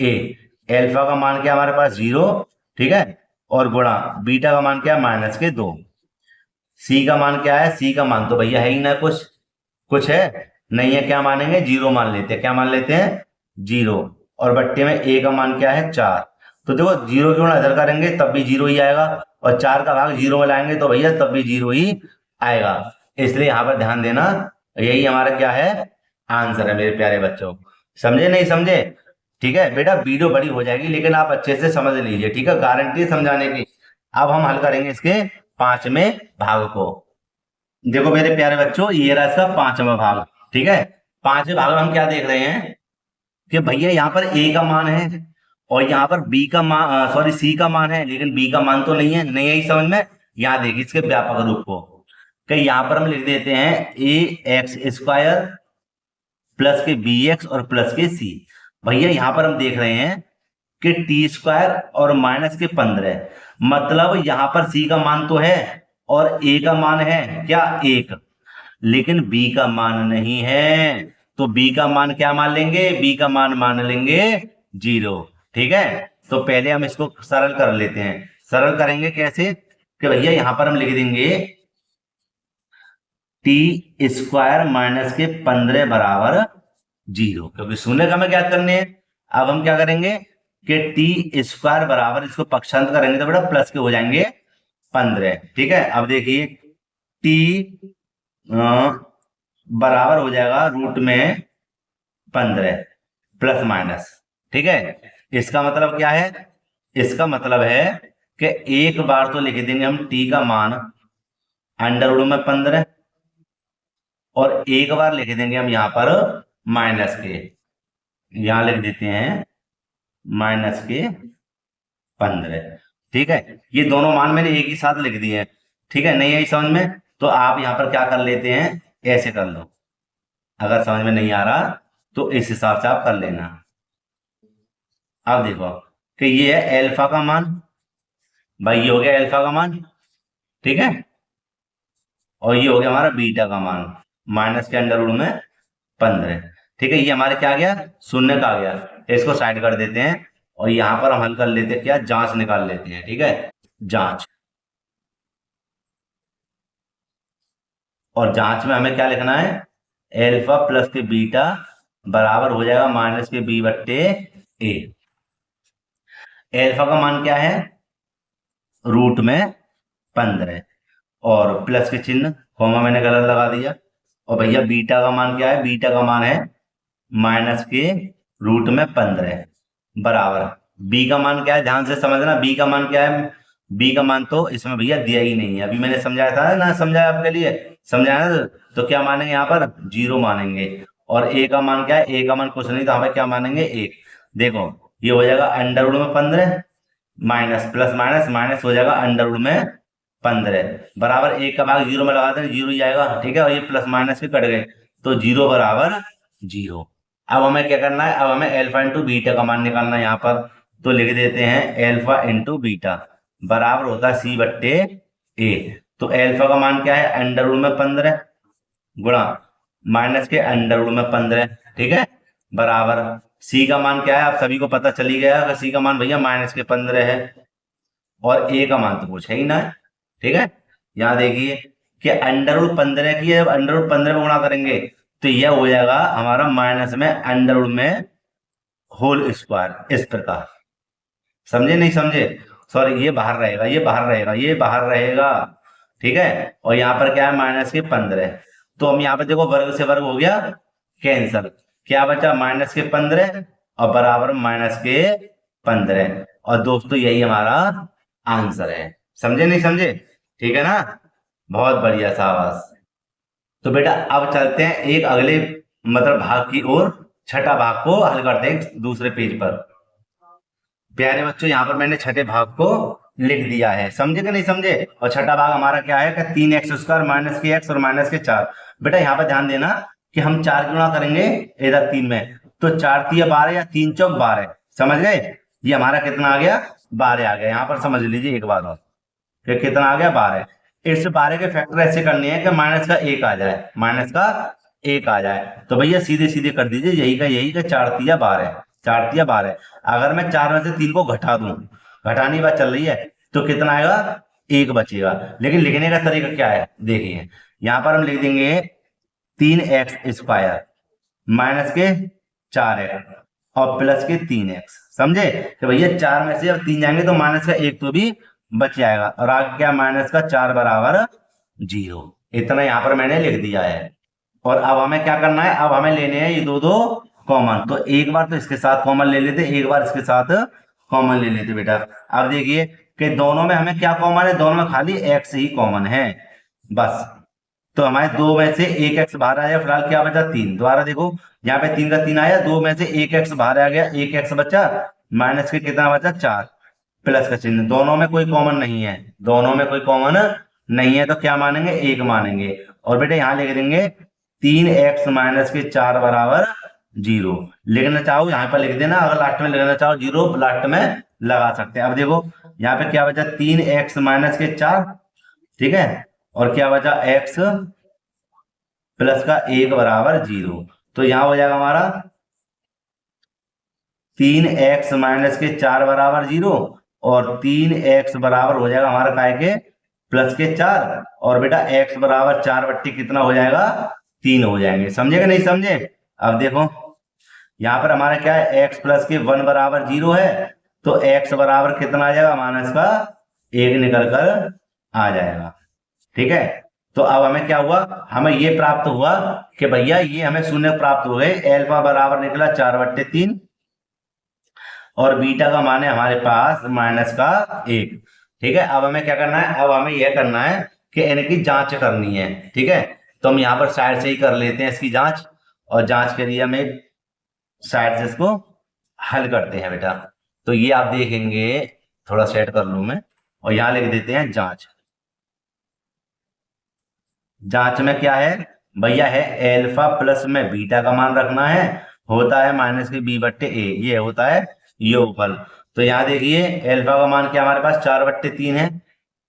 ए। एल्फा का मान क्या हमारे पास 0, ठीक है, और गुणा बीटा का मान क्या है -2। सी का मान क्या है, सी का मान तो भैया है ही ना, कुछ है नहीं है, क्या मानेंगे 0 मान लेते हैं, क्या मान लेते हैं 0, और बट्टे में ए का मान क्या है 4। तो देखो 0 क्यों ना इधर करेंगे तब भी 0 ही आएगा, और 4 का भाग 0 में लाएंगे तो भैया तब भी 0 ही आएगा। इसलिए यहाँ पर ध्यान देना, यही हमारा क्या है आंसर है मेरे प्यारे बच्चों। समझे नहीं समझे, ठीक है बेटा। वीडियो बड़ी हो जाएगी लेकिन आप अच्छे से समझ लीजिए, ठीक है, गारंटी समझाने की। अब हम हल करेंगे इसके 5वें भाग को। देखो मेरे प्यारे बच्चों, ये रहा इसका 5वां भाग, ठीक है। 5वें भाग में हम क्या देख रहे हैं कि भैया यहाँ पर ए का मान है और यहाँ पर बी का मान, सॉरी सी का मान है, लेकिन बी का मान तो नहीं है, नहीं है समझ में। यहाँ देखिए इसके व्यापक रूप को, कि यहाँ पर हम लिख देते हैं ए एक्स स्क्वायर प्लस के बी एक्स और प्लस के सी। भैया यहाँ पर हम देख रहे हैं कि टी स्क्वायर और माइनस के 15, मतलब यहाँ पर सी का मान तो है और ए का मान है क्या 1, लेकिन बी का मान नहीं है। तो बी का मान क्या मान लेंगे, बी का मान लेंगे 0, ठीक है। तो पहले हम इसको सरल कर लेते हैं। सरल करेंगे कैसे, कि भैया यहां पर हम लिख देंगे टी स्क्वायर माइनस के 15 बराबर 0, क्योंकि शून्य का हमें ज्ञात करने हैं। अब हम क्या करेंगे कि टी स्क्वायर बराबर, इसको पक्षांत करेंगे तो बेटा प्लस के हो जाएंगे 15, ठीक है। अब देखिए टी बराबर हो जाएगा रूट में 15 प्लस माइनस, ठीक है। इसका मतलब क्या है, इसका मतलब है कि एक बार तो लिख देंगे हम टी का मान अंडर रूट में 15, और एक बार लिख देंगे हम यहाँ पर माइनस के, यहां लिख देते हैं -15, ठीक है। ये दोनों मान मैंने एक ही साथ लिख दिए हैं, ठीक है। नहीं आई समझ में तो आप यहां पर क्या कर लेते हैं, ऐसे कर लो। अगर समझ में नहीं आ रहा तो इस हिसाब से आप कर लेना। अब देखो कि ये है एल्फा का मान, भाई ये हो गया एल्फा का मान, ठीक है। और ये हो गया हमारा बीटा का मान, माइनस के अंडर रूट में 15, ठीक है। ये हमारे क्या आ गया, शून्य का आ गया। इसको साइड कर देते हैं और यहां पर हम हल कर लेते हैं क्या, जांच निकाल लेते हैं, ठीक है। जांच, और जांच में हमें क्या लिखना है, एल्फा प्लस के बीटा बराबर हो जाएगा माइनस के बी बट्टे ए। एल्फा का मान क्या है रूट में 15, और प्लस के चिन्ह कॉमा मैंने गलत लगा दिया। और भैया बीटा का मान क्या है, बीटा का मान है माइनस के रूट में 15 बराबर बी का मान क्या है, ध्यान से समझना। बी का मान क्या है, बी का मान तो इसमें भैया दिया ही नहीं है, अभी मैंने समझाया था ना, समझाया आपके लिए, समझाया ना। तो क्या मानेंगे यहाँ पर 0 मानेंगे। और ए का मान क्या है, ए का मान कुछ नहीं, तो यहाँ पे क्या मानेंगे 1। देखो ये हो जाएगा अंडर रूट में 15 माइनस प्लस माइनस माइनस हो जाएगा अंडर रूट में 15 बराबर 1 का भाग 0 में लगा दें 0 ही आएगा, ठीक है। और ये प्लस माइनस भी कट गए तो 0 बराबर 0। अब हमें क्या करना है, अब हमें एल्फा इंटू बीटा का मान निकालना है यहाँ पर। तो लिख देते हैं एल्फा इंटू बीटा बराबर होता है सी बट्टे ए। तो एल्फा का मान क्या है अंडर रूट में 15 गुणा माइनस के अंडर रूट में 15, ठीक है, बराबर सी का मान क्या है, आप सभी को पता चली गया कि सी का मान भैया माइनस के 15 है, और ए का मान तो कुछ है ही ना है, ठीक है। यहाँ देखिए कि अंडर रूट 15 की जब अंडर रूट 15 में गुणा करेंगे तो यह हो जाएगा हमारा माइनस में अंडर रूट में होल स्क्वायर, इस प्रकार, समझे नहीं समझे, सॉरी ये बाहर रहेगा, ये बाहर रहेगा, ये बाहर रहेगा, ठीक है। और यहाँ पर क्या है माइनस के 15, तो हम यहाँ पे देखो वर्ग से वर्ग हो गया कैंसल, क्या बचा माइनस के 15 और बराबर माइनस के 15, और दोस्तों यही हमारा आंसर है, समझे नहीं समझे, ठीक है ना, बहुत बढ़िया शाबाश। तो बेटा अब चलते हैं एक अगले मतलब भाग की ओर, छठा भाग को हल करते हैं दूसरे पेज पर। प्यारे बच्चों यहाँ पर मैंने छठे भाग को लिख दिया है, समझे कि नहीं समझे। और छठा भाग हमारा क्या है कि 3x² माइनस के x और माइनस के 4। बेटा यहाँ पर ध्यान देना कि हम 4 गुणा करेंगे इधर 3 में, तो 4 तिया 12 या 3 चौक 12, समझ गए, ये हमारा कितना आ गया 12 आ गया। यहाँ पर समझ लीजिए एक बार और कि कितना आ गया 12। इस 12 के फैक्टर ऐसे करने हैं कि माइनस का 1 आ जाए, माइनस का 1 आ जाए, तो भैया सीधे सीधे कर दीजिए, यही का 4 तिया 12, 4 तिया 12। अगर मैं 4 में से 3 को घटा दूं, घटाने की बात चल रही है, तो कितना आएगा 1 बचेगा। लेकिन लिखने का तरीका क्या है देखिए, यहाँ पर हम लिख देंगे 3x² माइनस के 4x और प्लस के 3x, समझे कि भैया 4 में से जब 3 जाएंगे तो माइनस का 1 तो भी बच जाएगा, और आगे क्या माइनस का 4 बराबर 0, इतना यहाँ पर मैंने लिख दिया है। और अब हमें क्या करना है, अब हमें लेने हैं ये दो दो कॉमन, तो एक बार तो इसके साथ कॉमन ले लेते, एक बार इसके साथ कॉमन ले लेते बेटा। अब देखिए कि दोनों में हमें क्या कॉमन है, दोनों में खाली x ही कॉमन है बस, तो हमारे 2 में से 1x बाहर आया, फिलहाल क्या बचा 3, दोबारा देखो यहाँ पे 3 का 3 आया, 2 में से 1x बाहर आ गया, 1x बचा, माइनस के कितना बचा 4, प्लस का चिन्ह, दोनों में कोई कॉमन नहीं है, दोनों में कोई कॉमन नहीं है, तो क्या मानेंगे 1 मानेंगे। और बेटे यहाँ लिख देंगे 3x माइनस के 4 बराबर 0, लिखना चाहो यहाँ पर लिख देना, अगर लास्ट में लिखना चाहो 0 लास्ट में लगा सकते हैं। अब देखो यहाँ पे क्या बचा 3x माइनस के 4, ठीक है, और क्या बचा x प्लस का 1 बराबर 0, तो यहाँ हो जाएगा हमारा 3x माइनस के 4 बराबर 0 और 3x बराबर हो जाएगा हमारा काय के प्लस के 4, और बेटा x बराबर 4 बट्टी कितना हो जाएगा 3 हो जाएंगे, समझे कि नहीं समझे। अब देखो यहाँ पर हमारा क्या है x प्लस के 1 बराबर 0 है, तो x बराबर कितना आ जाएगा माइनस का 1 निकल कर आ जाएगा, ठीक है। तो अब हमें क्या हुआ, हमें ये प्राप्त हुआ कि भैया ये हमें शून्य प्राप्त हो गए, एल्फा बराबर निकला 4/3 और बीटा का मान है हमारे पास माइनस का 1, ठीक है। अब हमें क्या करना है, अब हमें यह करना है कि इनकी जांच करनी है, ठीक है। तो हम यहाँ पर साइड से ही कर लेते हैं इसकी जांच, और जांच के लिए हमें साइड से इसको हल करते हैं बेटा। तो ये आप देखेंगे, थोड़ा सेट कर लूं मैं, और यहाँ लिख देते हैं जांच। जांच में क्या है भैया, है एल्फा प्लस में बीटा का मान रखना है, होता है माइनस के b/a, ये होता है योगफल। तो यहाँ देखिए एल्फा का मान क्या हमारे पास 4/3 है,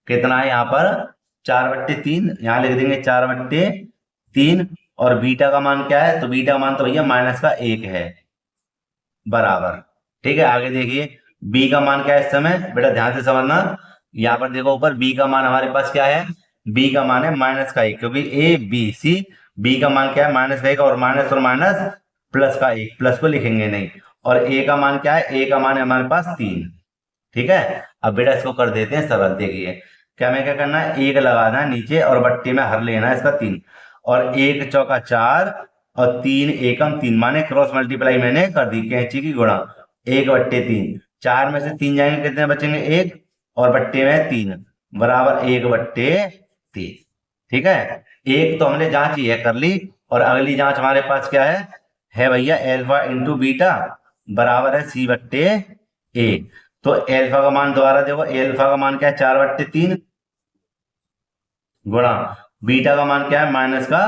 कितना है यहाँ पर 4/3, यहाँ लिख देंगे 4/3, और बीटा का मान क्या है, तो बीटा का मान तो भैया माइनस का 1 है बराबर, ठीक है। आगे देखिए b का मान क्या है इस समय, बेटा ध्यान से समझना, यहाँ पर देखो ऊपर b का मान हमारे पास क्या है, b का मान है माइनस का 1, क्योंकि a b c, b का मान क्या है माइनस का 1, और माइनस प्लस का 1, प्लस को लिखेंगे नहीं, और a का मान क्या है, a का मान है हमारे पास 3, ठीक है। अब बेटा इसको कर देते हैं सरल, देखिए क्या हमें क्या करना है, 1 लगाना है नीचे और बट्टे में हर लेना है इसका 3, और 1 चौका 4 और 3 एकम 3, माने क्रॉस मल्टीप्लाई मैंने कर दी, कैंची की गुणा 1/3, 4 में से 3 जाएंगे कितने बचेंगे 1, और बट्टे में 3 बराबर 1/3, ठीक है। एक तो हमने जांच ये कर ली, और अगली जांच हमारे पास क्या है भैया एल्फा इंटू बीटा बराबर है c/a। तो एल्फा का मान दोबारा देखो, एल्फा का मान क्या है 4/3 गुणा बीटा का मान क्या है माइनस का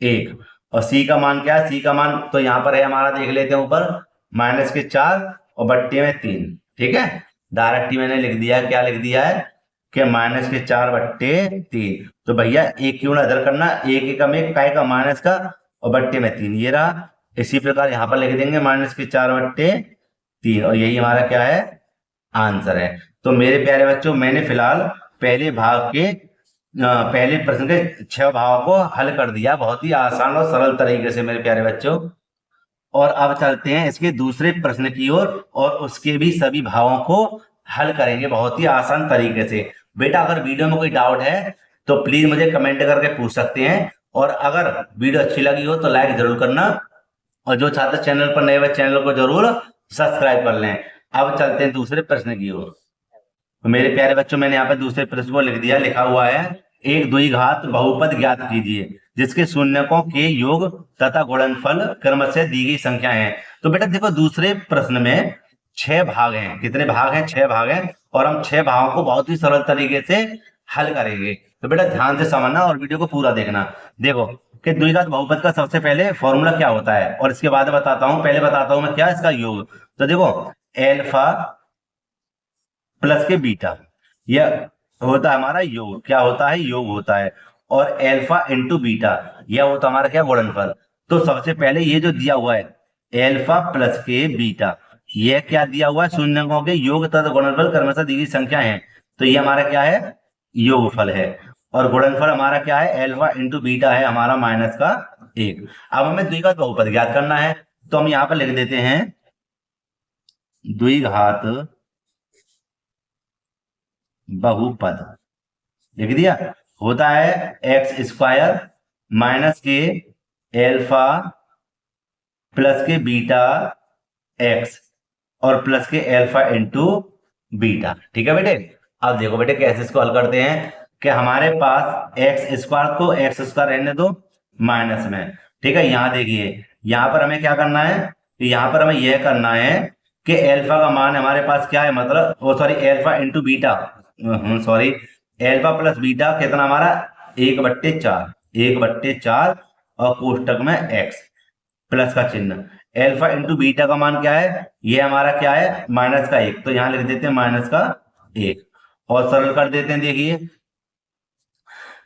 1, और सी का मान क्या है, सी का मान तो यहाँ पर है हमारा, देख लेते हैं ऊपर माइनस के 4 और बट्टे में 3, ठीक है। डायरेक्ट ही मैंने लिख दिया है, क्या लिख दिया है कि माइनस के 4/3, तो भैया एक क्यों ना इधर करना, एक एकम 1 काय का माइनस का और बट्टे में 3 ये रहा। इसी प्रकार यहाँ पर लिख देंगे -4/3 और यही हमारा क्या है आंसर है। तो मेरे प्यारे बच्चों मैंने फिलहाल पहले भाग के पहले प्रश्न के 6 भागों को हल कर दिया बहुत ही आसान और सरल तरीके से मेरे प्यारे बच्चों। और अब चलते हैं इसके दूसरे प्रश्न की ओर और उसके भी सभी भावों को हल करेंगे बहुत ही आसान तरीके से। बेटा अगर वीडियो में कोई डाउट है तो प्लीज मुझे कमेंट करके पूछ सकते हैं, और अगर वीडियो अच्छी लगी हो तो लाइक जरूर करना, और जो छात्र चैनल पर नए हुए चैनल को जरूर सब्सक्राइब कर लें। अब चलते हैं दूसरे प्रश्न की ओर। तो मेरे प्यारे बच्चों मैंने यहाँ पे दूसरे प्रश्न को लिख दिया, लिखा हुआ है एक द्विघात बहुपद ज्ञात कीजिए जिसके शून्यकों के योग तथा गुणनफल क्रमशः दी गई संख्या है। तो बेटा देखो दूसरे प्रश्न में 6 भाग हैं। कितने भाग हैं? 6 भाग हैं, और हम 6 भागों को बहुत ही सरल तरीके से हल करेंगे। तो बेटा ध्यान से समझना और वीडियो को पूरा देखना। देखो कि द्विघात बहुपद का सबसे पहले फॉर्मूला क्या होता है, और इसके बाद बताता हूं, पहले बताता हूं मैं क्या इसका योग। तो देखो एल्फा प्लस के बीटा यह होता है हमारा योग। क्या होता है? योग होता है। और एल्फा इंटू बीटा यह होता है हमारा क्या गुणनफल। तो सबसे पहले ये जो दिया हुआ है एल्फा प्लस के बीटा, यह क्या दिया हुआ है? शून्यकों के योग तथा गुणनफल क्रमशः दी गई संख्या है। तो ये हमारा क्या है? योगफल है। और गुणनफल हमारा क्या है? एल्फा इंटू बीटा है हमारा -1। अब हमें द्विघात बहुपद ज्ञात करना है, तो हम यहाँ पर लिख देते हैं द्विघात बहुपद। लिख दिया। होता है x² माइनस के एल्फा प्लस के बीटा x और प्लस के एल्फा इंटू बीटा। ठीक है बेटे। अब देखो बेटे कैसे इसको हल करते हैं कि हमारे पास x² को x² रहने दो माइनस में। ठीक है। यहाँ देखिए यहाँ पर हमें क्या करना है, तो यहाँ पर हमें यह करना है कि एल्फा का मान हमारे पास क्या है, मतलब sorry alpha into beta, sorry alpha plus beta कितना हमारा 1/4, 1/4 और कोष्टक में x प्लस का चिन्ह। एल्फा इंटू बीटा का मान क्या है? ये हमारा क्या है? -1। तो यहां लिख देते हैं -1 और सरल कर देते हैं। देखिए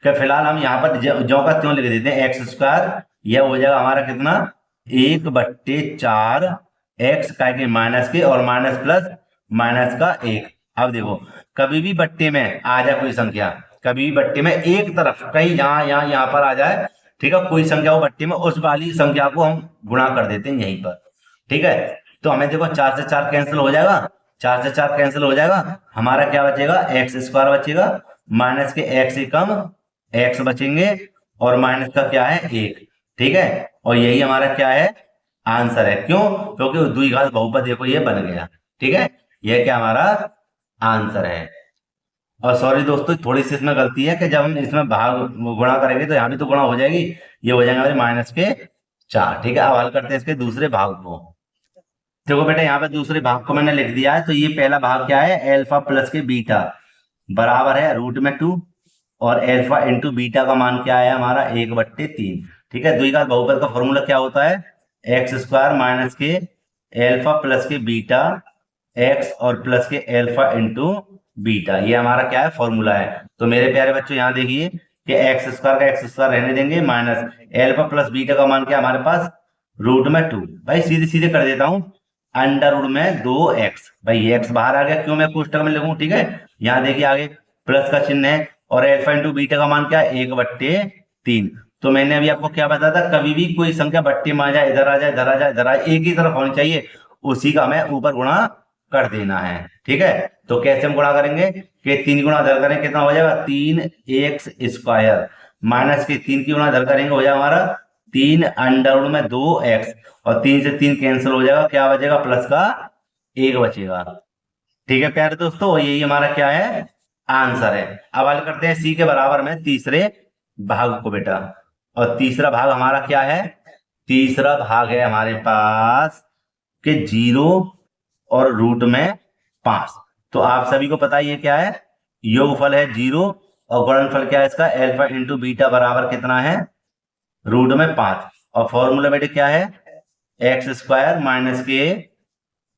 कि फिलहाल हम यहाँ पर जो का त्यों लिख देते हैं x²। यह हो जाएगा हमारा कितना 1/4 x का के माइनस के और माइनस प्लस -1। अब देखो कभी भी बट्टे में आ जाए कोई संख्या, कभी भी बट्टे में एक तरफ कहीं यहाँ पर आ जाए, ठीक है, कोई संख्या वो बट्टे में, उस वाली संख्या को हम गुणा कर देते हैं यहीं पर। ठीक है। तो हमें देखो 4 से 4 कैंसिल हो जाएगा, 4 से 4 कैंसिल हो जाएगा, हमारा क्या बचेगा? x² बचेगा, माइनस के x से कम x बचेंगे और माइनस का क्या है 1। ठीक है। और यही हमारा क्या है? आंसर है। क्यों? क्योंकि द्विघात बहुपद देखो ये बन गया। ठीक है। यह क्या हमारा आंसर है। और सॉरी दोस्तों थोड़ी सी इसमें गलती है कि जब हम इसमें भाग गुणा करेंगे तो यहाँ भी तो गुणा हो जाएगी, ये हो जाएगा हमारे -4। ठीक है। अब हल करते हैं इसके दूसरे भाग को। देखो बेटा यहाँ पे दूसरे भाग को मैंने लिख दिया है। तो ये पहला भाग क्या है? एल्फा प्लस के बीटा बराबर है √2 और एल्फा इंटू बीटा का मान क्या है हमारा 1/3। ठीक है। द्विघात बहुपद का फॉर्मूला क्या होता है? x² माइनस के एल्फा प्लस के बीटा x और प्लस के एल्फा इंटू बीटा, ये हमारा क्या है? फॉर्मूला है। तो मेरे प्यारे बच्चों यहाँ देखिए कि x² का x² रहने देंगे, माइनस एल्फा प्लस बीटा का मान क्या हमारे पास √2। भाई सीधे सीधे कर देता हूँ, √2x। भाई ये x बाहर आ गया, क्यों मैं कोष्टक में लिखूं? ठीक है। यहाँ देखिए आगे प्लस का चिन्ह है और एल्फा इंटू बीटा का मान क्या है? 1/3। तो मैंने अभी आपको क्या बताया था, कभी भी कोई संख्या बट्टे में आ जाए, इधर आ जाए, इधर आ जाए, इधर आ जाए, एक ही तरफ होनी चाहिए, उसी का हमें ऊपर गुणा कर देना है। ठीक है। तो कैसे हम गुणा करेंगे कि 3 गुणा इधर करें, कितना हो जाएगा? 3x² माइनस के 3 की गुणा इधर करेंगे, हो जाएगा हमारा 3√2x और 3 से 3 कैंसिल हो जाएगा, क्या बचेगा? प्लस का 1 बचेगा। ठीक है प्यारे दोस्तों, यही हमारा क्या है? आंसर है। अब हल करते हैं सी के बराबर में तीसरे भाग को बेटा। और तीसरा भाग हमारा क्या है? तीसरा भाग है हमारे पास के 0 और √5। तो आप सभी को पता है ये क्या है? योगफल है 0 और गुणनफल क्या है इसका? एल्फा इंटू बीटा बराबर कितना है? √5। और फॉर्मूला बेटे क्या है? x² माइनस के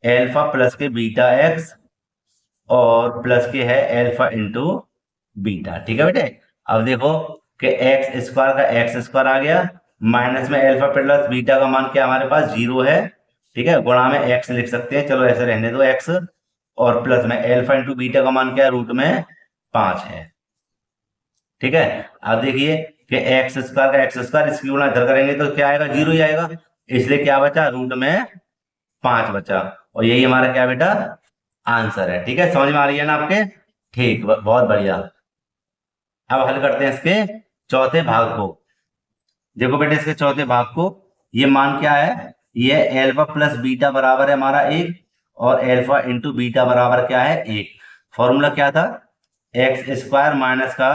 एल्फा प्लस के बीटा x और प्लस के है एल्फा इंटू बीटा। ठीक है बेटे। अब देखो कि x² का x² आ गया माइनस में अल्फा प्लस बीटा का मान क्या हमारे पास 0 है, ठीक है, गुणा में एक्स लिख सकते हैं, चलो ऐसे रहने दो एक्स, और प्लस में अल्फा इंटू बीटा का मान क्या है, रूट में 5 है, ठीक है। अब देखिए कि एक्स स्क्वायर का एक्स स्क्वायर इसकी गुणा इधर करेंगे तो क्या आएगा, 0 ही आएगा, इसलिए क्या बचा, रूट में 5 बचा, और यही हमारा क्या बेटा आंसर है, ठीक है। समझ में आ रही है ना आपके, ठीक, बहुत बढ़िया। अब हल करते हैं इसके चौथे भाग को। देखो बेटे इसके चौथे भाग को, ये मान क्या है, ये एल्फा प्लस बीटा बराबर है हमारा 1, और एल्फा इंटू बीटा बराबर क्या है 1। फॉर्मूला क्या था, एक्स स्क्वायर माइनस का,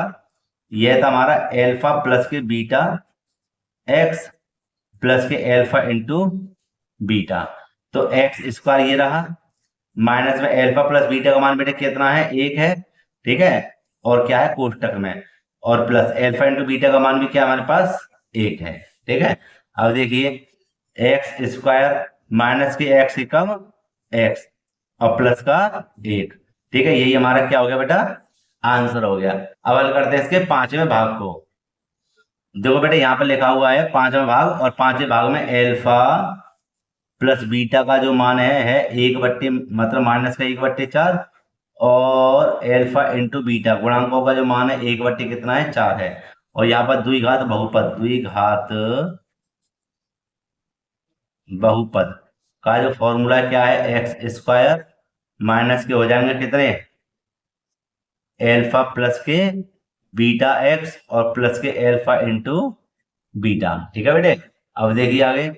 यह था हमारा एल्फा प्लस के बीटा एक्स प्लस के एल्फा इंटू बीटा, तो एक्स स्क्वायर ये रहा, माइनस में एल्फा प्लस बीटा का मान बेटे कितना है, 1 है, ठीक है, और क्या है कोष्टक में, और प्लस एल्फा इंटू बीटा का मान भी क्या हमारे पास 1 है, ठीक है। अब देखिए एक्स स्क्वायर माइनस के एक्स से कम एक्स और प्लस का 1, ठीक है, यही हमारा क्या हो गया बेटा आंसर हो गया। अब हल करते हैं इसके पांचवें भाग को। देखो बेटे यहाँ पर लिखा हुआ है पांचवा भाग, और पांचवें भाग में एल्फा प्लस बीटा का जो मान है 1/, मतलब माइनस का 1/4, और एल्फा इंटू बीटा गुणांकों का जो मान है 1/, कितना है 4 है, और यहाँ पर द्विघात बहुपद, द्विघात बहुपद का जो फॉर्मूला क्या है, एक्स स्क्वायर माइनस के हो जाएंगे कितने, एल्फा प्लस के बीटा एक्स और प्लस के एल्फा इंटू बीटा, ठीक है बेटे। अब देखिए आगे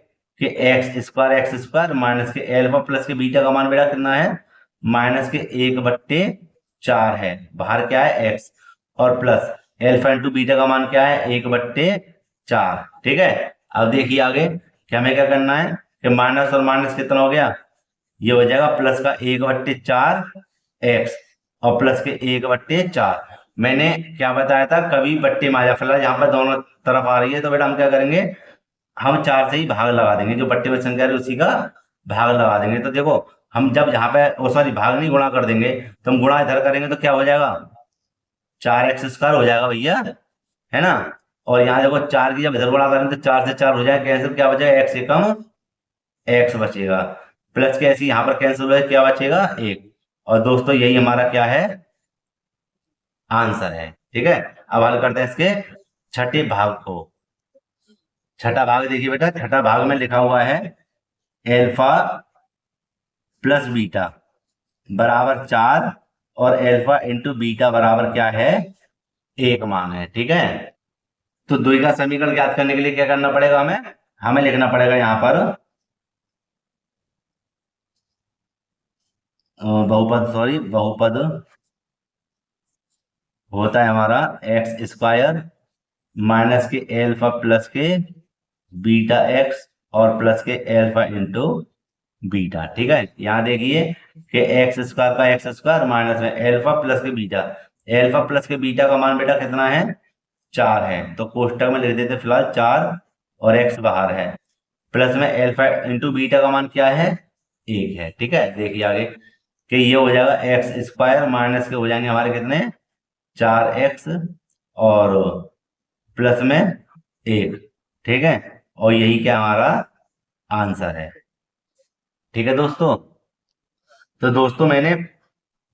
कि एक्स स्क्वायर माइनस के एल्फा प्लस के बीटा का मान बेटा कितना है, माइनस के 1/4 है, बाहर क्या है एक्स, और प्लस एल्फा इंटू बीटा का मान क्या है 1/4, ठीक है। अब देखिए आगे कि हमें क्या करना है कि माइनस और माइनस कितना हो गया, ये हो जाएगा प्लस का 1/4 एक्स और प्लस के 1/4। मैंने क्या बताया था, कभी बट्टे माजा, फिलहाल यहाँ पर दोनों तरफ आ रही है तो बेटा हम क्या करेंगे, हम 4 से ही भाग लगा देंगे, जो बट्टे में संख्या है उसी का भाग लगा देंगे। तो देखो हम जब यहाँ पे सॉरी भाग नहीं गुणा कर देंगे, तो हम गुणा इधर करेंगे तो क्या हो जाएगा, 4x² हो जाएगा भैया, है ना। और यहाँ देखो 4 की जब इधर गुणा करेंगे तो 4 से 4 हो जाएगा कैंसिल, क्या बचेगा एक्स से कम एक्स बचेगा, प्लस के ऐसे यहाँ पर कैंसिल हो जाए क्या बचेगा 1, और दोस्तों यही हमारा क्या है आंसर है, ठीक है। अब हल करते हैं इसके छठे भाग को। छठा भाग देखिए बेटा, छठा भाग में लिखा हुआ है एल्फा प्लस बीटा बराबर 4 और एल्फा इंटू बीटा बराबर क्या है 1 मान है, ठीक है। तो द्विघात समीकरण ज्ञात करने के लिए क्या करना पड़ेगा, हमें लिखना पड़ेगा यहाँ पर बहुपद होता है हमारा एक्स स्क्वायर माइनस के एल्फा प्लस के बीटा एक्स और प्लस के एल्फा इंटू बीटा, ठीक है। यहाँ देखिए कि एक्स स्क्वायर माइनस में एल्फा प्लस के बीटा का मान बेटा कितना है 4 है, तो कोष्टक में लिख देते फिलहाल 4 और एक्स बाहर है, प्लस में एल्फा इंटू बीटा का मान क्या है 1 है, ठीक है। देखिए आगे कि ये हो जाएगा एक्स स्क्वायर माइनस के हो जाएंगे हमारे कितने 4x और प्लस में 1, ठीक है, और यही क्या हमारा आंसर है, ठीक है दोस्तों। तो दोस्तों मैंने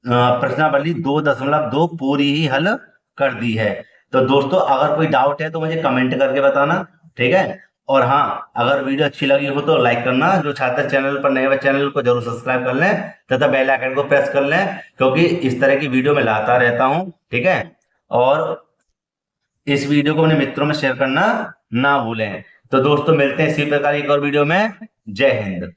प्रश्नावली 2.2 पूरी ही हल कर दी है। तो दोस्तों अगर कोई डाउट है तो मुझे कमेंट करके बताना, ठीक है। और हाँ, अगर वीडियो अच्छी लगी हो तो लाइक करना, जो छात्र चैनल पर नए हुए चैनल को जरूर सब्सक्राइब कर लें तथा बेल आइकन को प्रेस कर लें, क्योंकि इस तरह की वीडियो में लाता रहता हूं, ठीक है। और इस वीडियो को अपने मित्रों में शेयर करना ना भूलें। तो दोस्तों मिलते हैं इसी प्रकार एक और वीडियो में। जय हिंद।